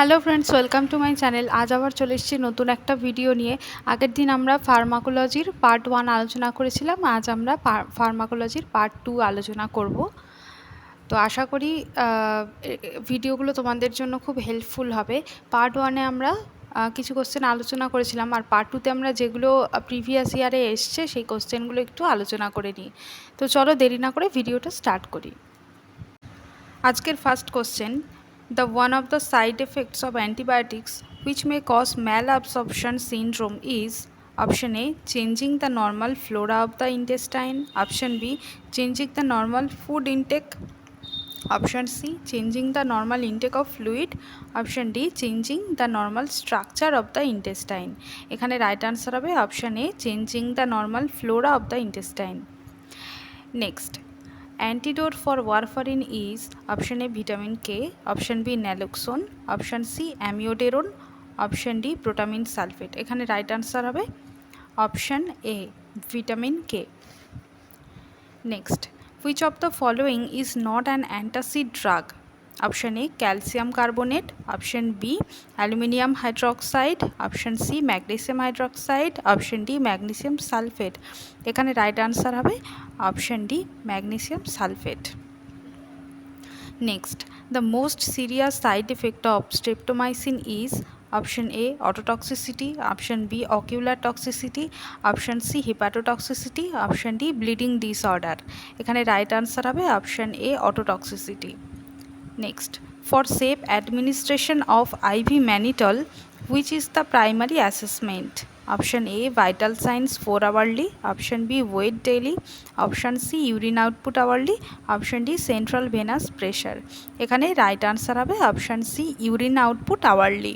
Hello friends, welcome to my channel. আজ আবার চলে এসেছি নতুন একটা ভিডিও নিয়ে। আগের দিন আমরা ফার্মাকোলজির পার্ট 1 আলোচনা করেছিলাম। আজ আমরা ফার্মাকোলজির পার্ট 2 আলোচনা করব। তো আশা করি ভিডিওগুলো তোমাদের জন্য খুব হেল্পফুল হবে। পার্ট 1-এ আমরা কিছু কোশ্চেন আলোচনা করেছিলাম, আর পার্ট 2-তে আমরা যেগুলো প্রিভিয়াস ইয়ারে এসছে সেই কোশ্চেনগুলো একটু আলোচনা করে নিই। তো চলো দেরি না করে ভিডিওটা স্টার্ট করি। আজকের first question: The one of the side effects of antibiotics which may cause malabsorption syndrome is option A, changing the normal flora of the intestine, option B, changing the normal food intake, option C, changing the normal intake of fluid, option D, changing the normal structure of the intestine। এখানে right answer হবে option A, changing the normal Flora of the intestine. Next, antidote for warfarin is option A, vitamin K, option B, naloxone, option C, amiodarone, option D, protamine sulfate। এখানে right answer হবে option A, vitamin K. Next, which of the following is not an antacid drug? Option A, calcium carbonate, option B, aluminium hydroxide, option C, magnesium hydroxide, option D, magnesium sulfate। এখানে right answer হবে option D, magnesium sulphate. Next, the most serious side effect of streptomycin is option A, ototoxicity, option B, ocular toxicity, option C, hepatotoxicity, option D, bleeding disorder। এখানে right answer হবে option A, ototoxicity। Next, for safe administration of IV mannitol, which is the primary assessment? Option A, vital signs 4 hourly, option B, weight daily, option C, urine output hourly, option D, central venous pressure। এখানে right answer হবে option C, urine output hourly.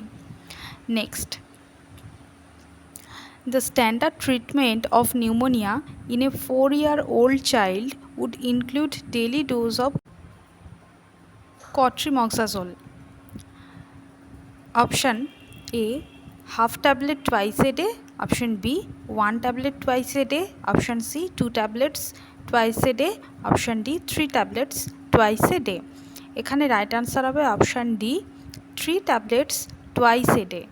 Next, the standard treatment of pneumonia in a 4-year-old child would include daily dose of cotrimoxazole. Option A, half tablet twice a day, option B, 1 tablet twice a day, option C, 2 tablets twice a day, option D, 3 tablets twice a day। এখানে right answer হবে option D, 3 tablets twice a day।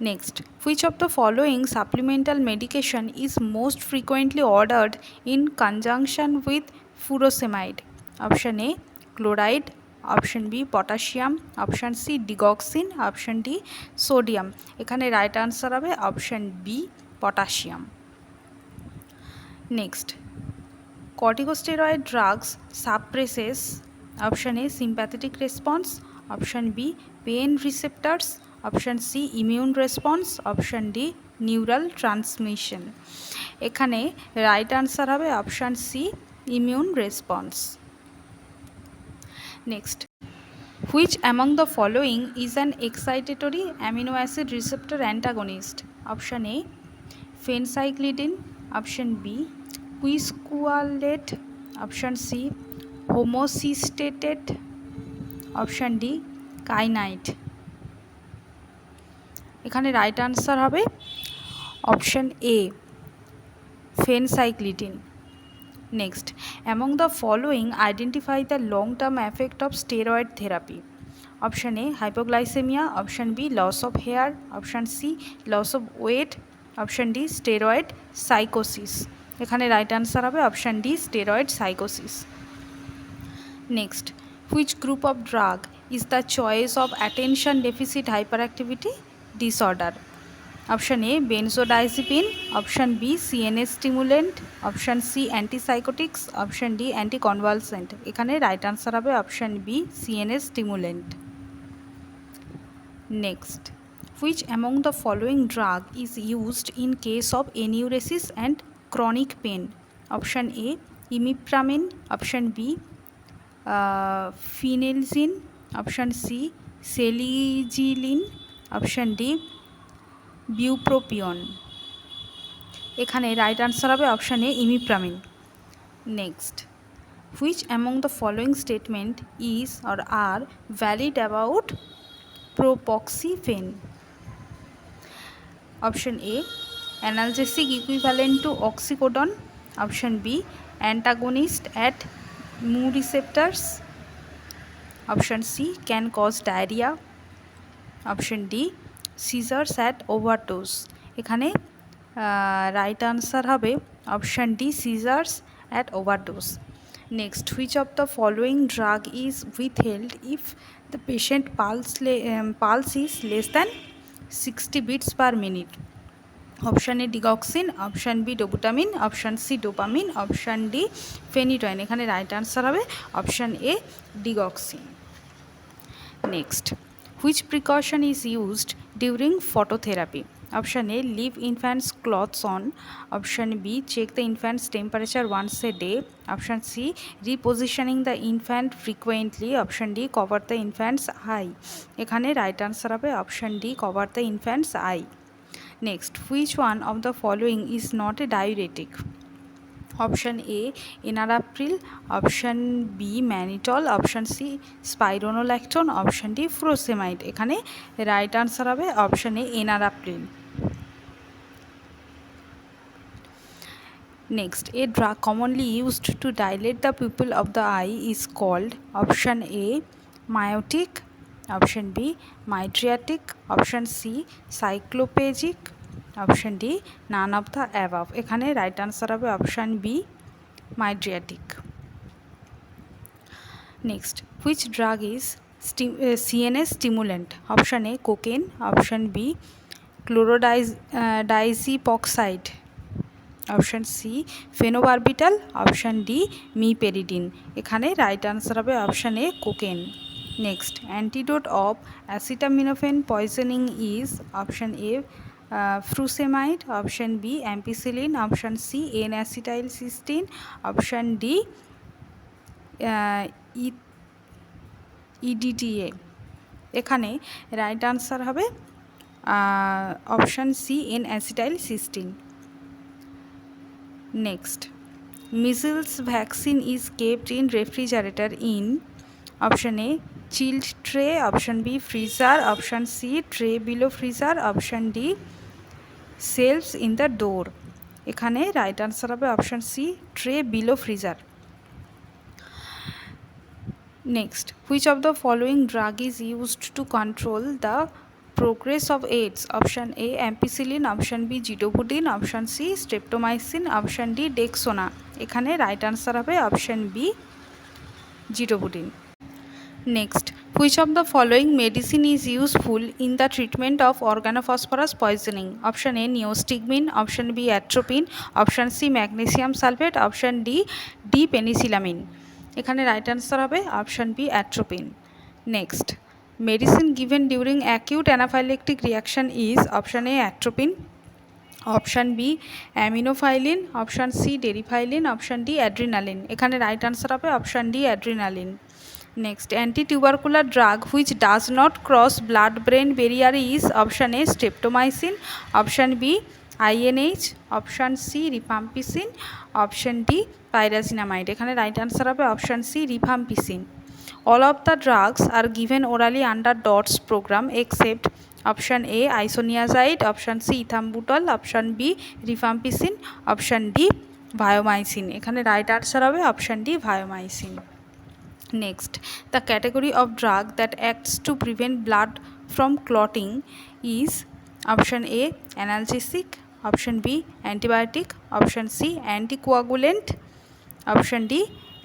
Next, which of the following supplemental medication is most frequently ordered in conjunction with furosemide? Option A, chloride, option B, potassium, option C, digoxin, option D, sodium। এখানে right answer হবে option B, potassium. Next, corticosteroid drugs suppresses option A, sympathetic response, option B, pain receptors, option C, immune response, option D, neural transmission। এখানে right answer হবে option C, immune response. Next, which among the following is an excitatory amino acid receptor antagonist? Option A, phencyclidine, option B, quisqualate, option C, homocystatate, option D, কাইনাইট। এখানে right answer হবে option A, phencyclidine। Next, among the following identify the long-term effect of steroid therapy? Option A, hypoglycemia, option B, loss of hair, option C, loss of weight, option D, steroid psychosis। এখানে right answer হবে option D, steroid psychosis। Next, which group of drug is the choice of attention deficit hyperactivity disorder? Option A, benzodiazepine, option B, CNS stimulant, option C, antipsychotics, option D, anticonvulsant। এখানে right answer হবে option B, CNS stimulant। Next, which among the following drug is used in case of enuresis and chronic pain? Option A, imipramine, option B, phenelzine, option C, seligyline, option D, বিউপ্রোপিয়ন। এখানে right answer হবে option A, imipramine. Next, which among the following statement is or are valid about propoxyphene? Option A, analgesic equivalent to oxycodone, option B, antagonist at mu receptors, option C can cause diarrhoea, option D seizures at overdose. এখানে right answer হবে option D seizures at overdose. Next, which of the following drug is withheld if the patient pulse is less than 60 beats per minute? Option A digoxin, option B dobutamine, option C dopamine, option D phenytoin. এখানে right answer হবে option A digoxin. Next, which precaution is used during phototherapy? Option A leave infant's clothes on, option B check the infant's temperature once a day, option C repositioning the infant frequently, option D cover the infant's eye. এখানে right answer হবে option D cover the infant's eye. Next, which one of the following is not a diuretic? Option A enalapril, option B mannitol, option C spironolactone, option D furosemide। এখানে right answer হবে option A enalapril। Next, a drug commonly used to dilate the pupil of the eye is called option A miotic, option B mydriatic, option C cycloplegic, option D none of the above। এখানে right answer হবে option B mydriatic। Next, which drug is CNS stimulant? Option A cocaine, option B chlorodiazepoxide, option C phenobarbital, option D meperidine. এখানে right answer হবে option A cocaine. Next, antidote of acetaminophen poisoning is option A frusemide, option B ampicillin, option C N acetylcysteine, option D EDTA. এখানে right answer হবে option C N acetylcysteine. Next, measles vaccine is kept in refrigerator in option A chilled tray, option B freezer, option C tray below freezer, option D shelves in the door। এখানে right answer হবে option C tray below freezer. Next, which of the following drug is used to control the progress of AIDS? Option A ampicillin, option B zidovudin, option C streptomycin, option D dexona। এখানে right answer হবে option B zidovudin। নেক্সট, which of the following medicine is useful in the treatment of organophosphorus poisoning? Option A neostigmine, option B atropine, option C magnesium sulfate, option D penicillamine। এখানে right answer হবে option B atropine। নেক্সট, medicine given during acute anaphylactic reaction is option A atropine, option B aminophylline, option C deriphyllin, option D adrenaline। এখানে right answer হবে option D adrenaline। Next, anti-tubercular drug which does not cross blood-brain barrier is option A streptomycin, option B INH, option C rifampicin, option D pyrazinamide। এখানে right answer হবে option C rifampicin। All of the drugs are given orally under DOTS program except option A isoniazid, option C ethambutol, option B rifampicin, option D vaomycin। এখানে right answer হবে option D vaomycin। Next, the category of drug that acts to prevent blood from clotting is option A analgesic, option B antibiotic, option C anticoagulant, option D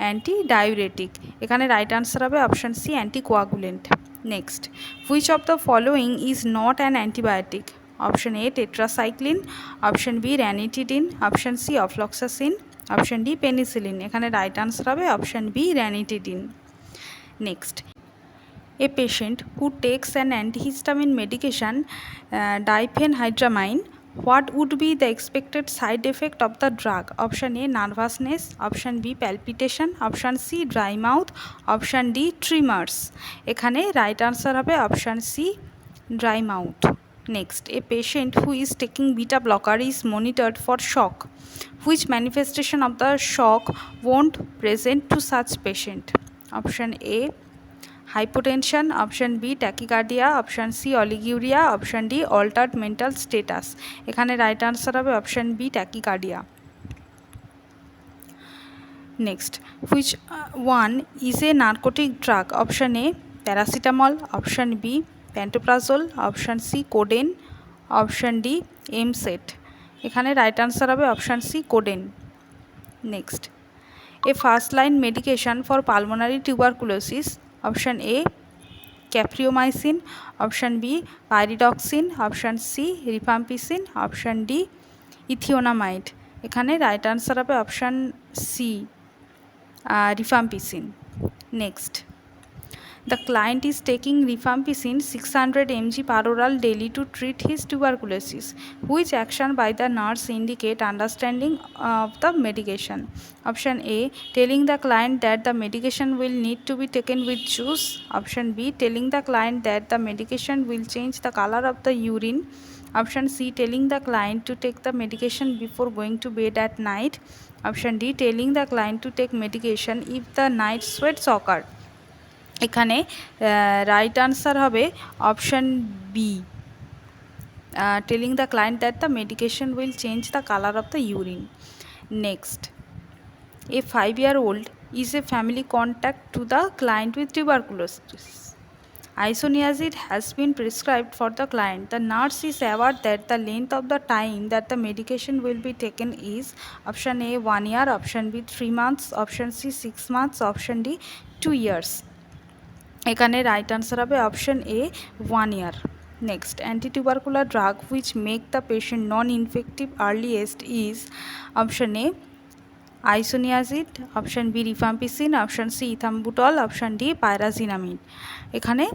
antidiuretic. এখানে right answer হবে option C anticoagulant. Next, which of the following is not an antibiotic? Option A tetracycline, option B ranitidine, option C ofloxacin, option D penicillin. এখানে right answer হবে option B ranitidine. Next, a patient who takes an antihistamine medication diphenhydramine, what would be the expected side effect of the drug? Option A nervousness, option B palpitation, option C dry mouth, option D tremors। এখানে right answer হবে option C dry mouth। Next, a patient who is taking beta blocker is monitored for shock. Which manifestation of the shock won't present to such patient? Option A hypotension, option B tachycardia, option C oliguria, option D altered mental status। এখানে right answer হবে option B tachycardia। Next, which one is a narcotic drug? Option A, paracetamol. Option B, pantoprazole. Option C, codeine. Option D, MSET. এখানে right answer হবে option C, codeine. Next, a first line medication for pulmonary tuberculosis. Option A, capreomycin. Option B, pyridoxine. Option C, rifampicin. Option D, ethionamide. এখানে right answer হবে option C, rifampicin. Next, the client is taking rifampicin 600 mg per oral daily to treat his tuberculosis. Which action by the nurse indicate understanding of the medication? Option A, telling the client that the medication will need to be taken with juice. Option B, telling the client that the medication will change the color of the urine. Option C, telling the client to take the medication before going to bed at night. Option D, telling the client to take medication if the night sweats occur. এখানে right answer হবে option B, telling the client that the medication will change the colour of the urine. Next, a 5-year-old is a family contact to the client with tuberculosis. Isoniazid has been prescribed for the client. The nurse is aware that the length of the time that the medication will be taken is option A 1 year, option B 3 months, option C 6 months, option D 2 years. এখানে right answer হবে option A 1 year. Next, antitubercular drug which make the patient non infective earliest is option A isoniazid, option B rifampicin, option C ethambutol, option D pyrazinamide. এখানে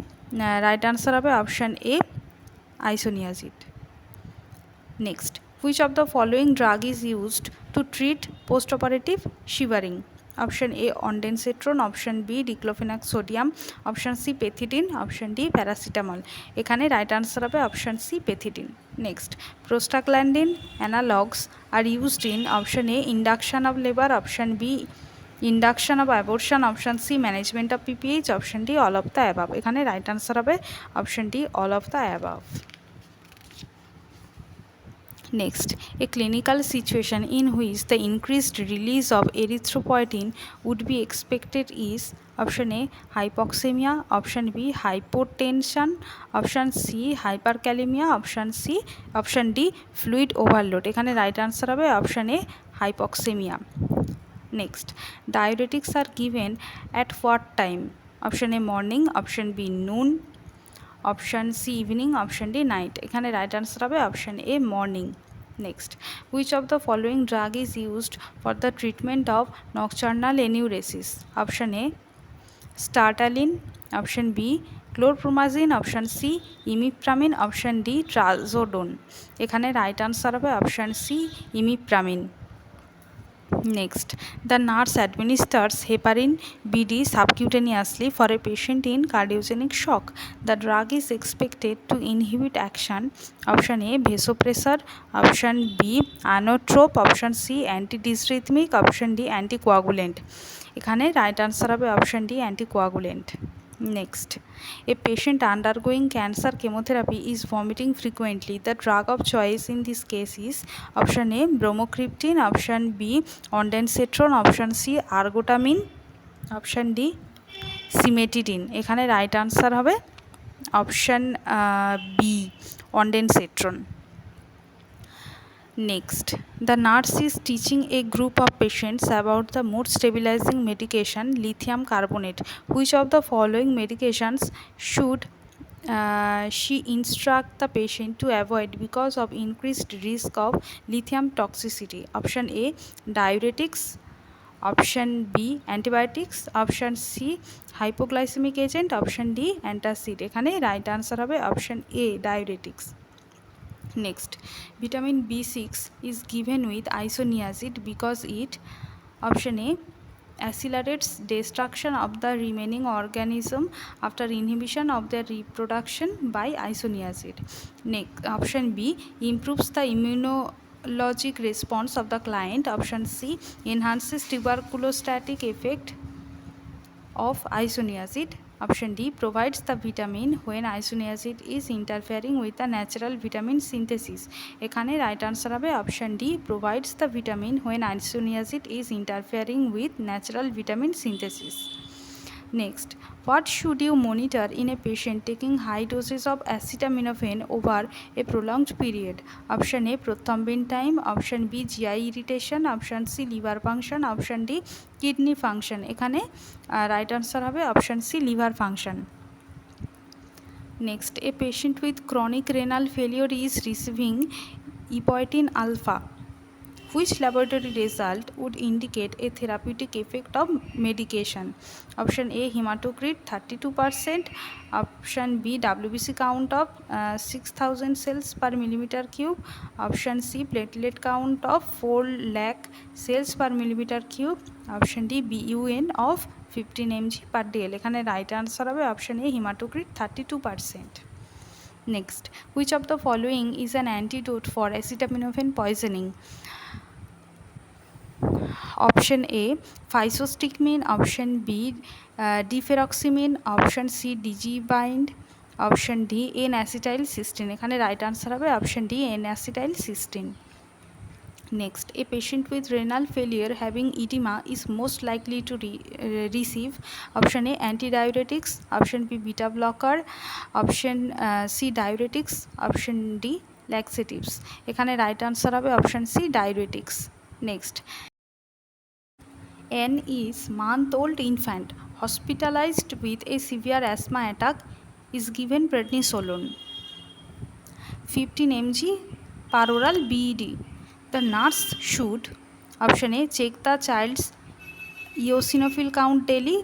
right answer হবে option A isoniazid. Next, which of the following drug is used to treat post operative shivering? Option A, ondansetron. Option B, diclofenac sodium. Option C, pethidine. Option D, paracetamol. এখানে right answer হবে option C, pethidine. Next, prostaglandin analogs are used in option A, induction of labor. Option B, induction of abortion. Option C, management of PPH. Option D, all of the above. এখানে right answer হবে option D, all of the above. Next, a clinical situation in which the increased release of erythropoietin would be expected is option A, hypoxemia. Option B, hypotension. Option C, hyperkalemia. Option D, fluid overload. এখানে right answer হবে option A, hypoxemia. Next, diuretics are given at what time? Option A, morning. Option B, noon. Option C evening, option D night. এখানে right answer হবে option A, morning. Next, which of the following drug is used for the treatment of nocturnal enuresis? Option A sertraline, option B chlorpromazine, option C imipramine, option D trazodone. এখানে right answer হবে option C, imipramine. Next, the nurse administers heparin BD subcutaneously for a patient in cardiogenic shock. The drug is expected to inhibit action. Option A, vasopressor. Option B, inotrope. Option C, antidysrhythmic. Option D, anticoagulant. এখানে right answer হবে option D, anticoagulant. Next, a patient undergoing cancer chemotherapy is vomiting frequently. The drug of choice in this case is option A, bromocriptine. Option B, ondansetron. Option C, argotamine. Option D, cimetidine. এখানে right answer হবে option B, ondansetron. Next, the nurse is teaching a group of patients about the mood stabilizing medication lithium carbonate. Which of the following medications should she instruct the patient to avoid because of increased risk of lithium toxicity? Option A, diuretics. Option B, antibiotics. Option C, hypoglycemic agent. Option D, antacid. এখানে right answer হবে option A, diuretics. Next, vitamin B6 is given with isoniazid because it, option A, accelerates destruction of the remaining organism after inhibition of their reproduction by isoniazid. Next, option B, improves the immunologic response of the client. Option C, enhances tuberculostatic effect of isoniazid. Option D provides the vitamin when isoniazid is interfering with the natural vitamin synthesis. এখানে right answer হবে option D provides the vitamin when isoniazid is interfering with natural vitamin synthesis. Next, what should you monitor in a patient taking high doses of acetaminophen over a prolonged period? Option A prothrombin time, option B GI irritation, option C liver function, option D kidney function. এখানে right answer হবে option C liver function. Next, a patient with chronic renal failure is receiving epoetin alpha. Which laboratory result would indicate a therapeutic effect of medication? Option A hematocrit 32%, option B WBC count of 6000 cells per millimeter cube, option C platelet count of 4 lakh cells per millimeter cube, option D BUN of 15 mg per dl. এখানে right answer হবে option A hematocrit 32%. Next, which of the following is an antidote for acetaminophen poisoning? Option A physostigmine, option B deferoxamine, option C digibind, option D N-acetylcysteine. এখানে right answer হবে option D N-acetylcysteine. Next, a patient with renal failure having edema is most likely to receive option A antidiuretics, option B beta blocker, option C diuretics, option D laxatives. এখানে right answer হবে option C diuretics. Next, an month-old infant hospitalized with a severe asthma attack is given prednisolone 15 mg per oral BED. The nurse should option A check the child's eosinophil count daily,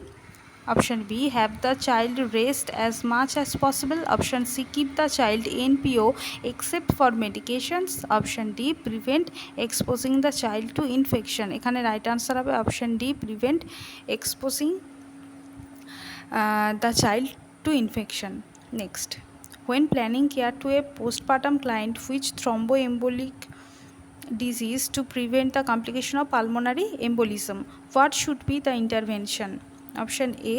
option B have the child rest as much as possible, option C keep the child NPO except for medications, option D prevent exposing the child to infection. এখানে right answer হবে option D prevent exposing the child to infection. Next, when planning care to a postpartum client with thromboembolic disease to prevent the complication of pulmonary embolism, what should be the intervention? Option A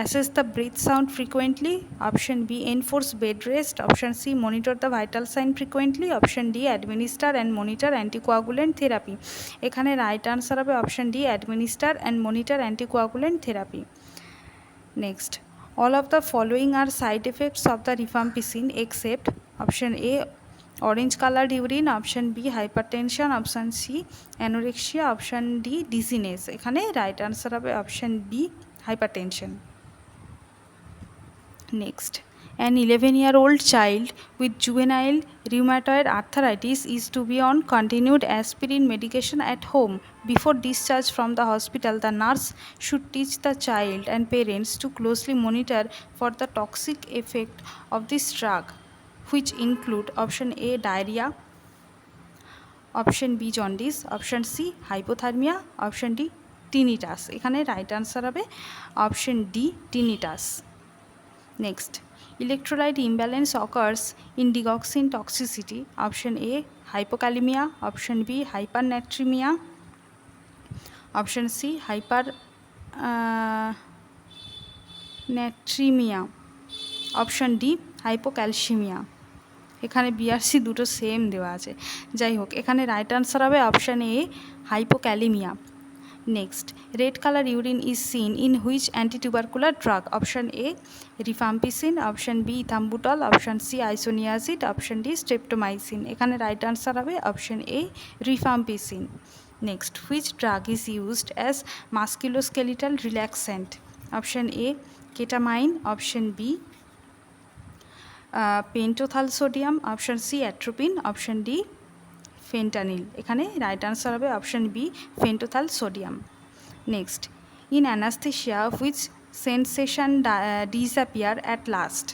assess the breath sound frequently, option B enforce bed rest, option C monitor the vital sign frequently, option D administer and monitor anticoagulant therapy. এখানে right answer হবে option D administer and monitor anticoagulant therapy. Next, all of the following are side effects of the rifampicin except option A orange colored urine, option B hypertension, option C anorexia, option D dizziness. এখানে right answer হবে option B hypertension. Next, an 11-year-old child with juvenile rheumatoid arthritis is to be on continued aspirin medication at home. Before discharge from the hospital, the nurse should teach the child and parents to closely monitor for the toxic effect of this drug, which include option A diarrhea, option B jaundice, option C hypothermia, option D tinnitus. এখানে right answer হবে option D tinnitus. Next, electrolyte imbalance occurs in digoxin toxicity. Option A hypokalemia, option B hypernatremia, option C hypernatremia, option D hypocalcemia. এখানে BRC দুটো same দেওয়া আছে, যাই হোক এখানে right answer হবে option A hypokalemia. Next, red color urine is seen in which antitubercular drug? Option A rifampicin, option B ethambutol, option C isoniazid, option D streptomycin. এখানে right answer হবে option A rifampicin. Next, which drug is used as musculoskeletal relaxant? Option A ketamine, option B pentothal sodium, option C atropine, option D fentanyl. এখানে right answer হবে option B pentothal sodium. Next, in anaesthesia which sensation disappear at last?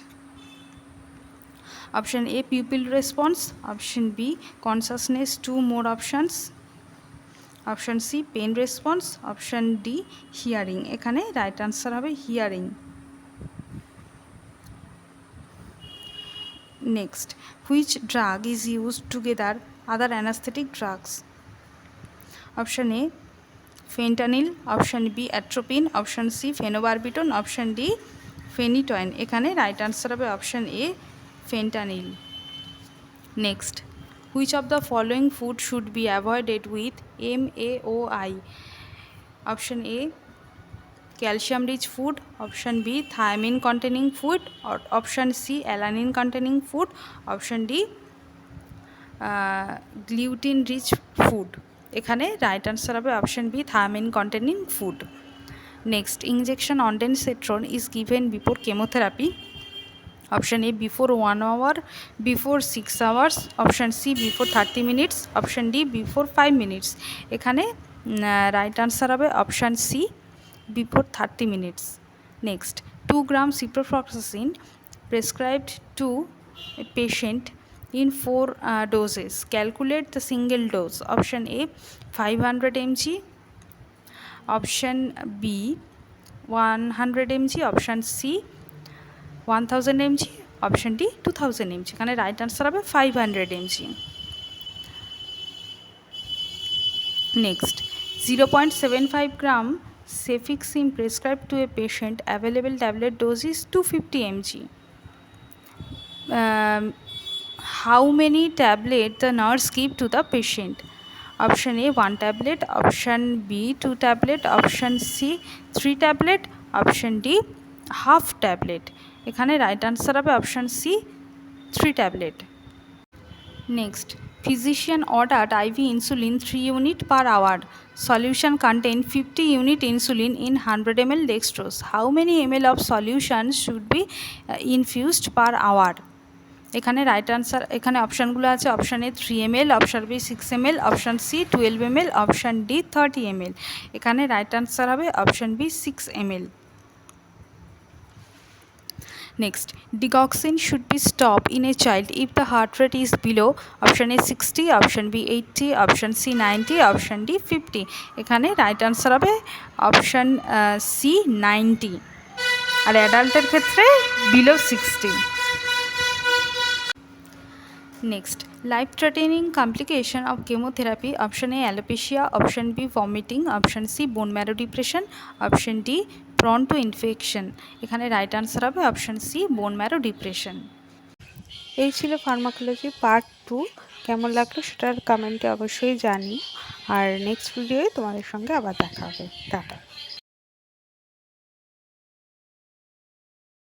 Option A pupil response, option B consciousness, two more options, option C pain response, option D hearing. এখানে right answer হবে hearing. Next, which drug is used together other anesthetic drugs? Option A fentanyl, option B atropine, option C phenobarbitone, option D phenytoin. এখানে right answer হবে option A fentanyl. Next, which of the following food should be avoided with MAOI? Option A calcium rich food, option B thiamine containing food, or option C alanine containing food, option D gluten rich food. এখানে right answer হবে option B thiamine containing food. Next, injection ondansetron is given before chemotherapy. Option A before 1 hour, before 6 hours, option C before 30 minutes, option D before 5 minutes। এখানে right answer হবে option C before 30 minutes. Next, 2 gram ciprofloxacin prescribed to a patient in 4 doses. Calculate the single dose. Option A 500 mg, option B 100 mg, option C 1000 mg, option D 2000 mg. এখানে right answer হবে 500 mg. Next, 0.75 gram cefixime prescribed to a patient. Available tablet dose is 250 mg. How many tablets the nurse give to the patient? Option A 1 tablet, option B 2 tablet, option C 3 tablet, option D half tablet. এখানে right answer হবে option C 3 tablet. Next, physician ordered IV insulin 3 unit per hour. Solution contain 50 unit insulin in 100 ml dextrose. How many ml of solution should be infused per hour? এখানে right answer, এখানে অপশানগুলো আছে option A 3 ml, option B 6 ml, option C 12 ml, option D 30 ml। এখানে right answer হবে option B 6 ml। Next, digoxin should be stopped in a child if the heart rate is below option A 60, option B 80, option C 90, option D 50। এখানে right answer হবে option C 90, আর অ্যাডাল্টের ক্ষেত্রে below 60। Next, life-threatening complication of chemotherapy. Option A alopecia, option B vomiting, option C bone marrow depression, option D prone to infection। এখানে right answer হবে option C bone marrow depression. এই ছিল pharmacology part 2। কেমন লাগলো সেটার কমেন্টে অবশ্যই জানি, আর নেক্সট ভিডিওয়ে তোমাদের সঙ্গে আবার দেখা হবে। টাটা।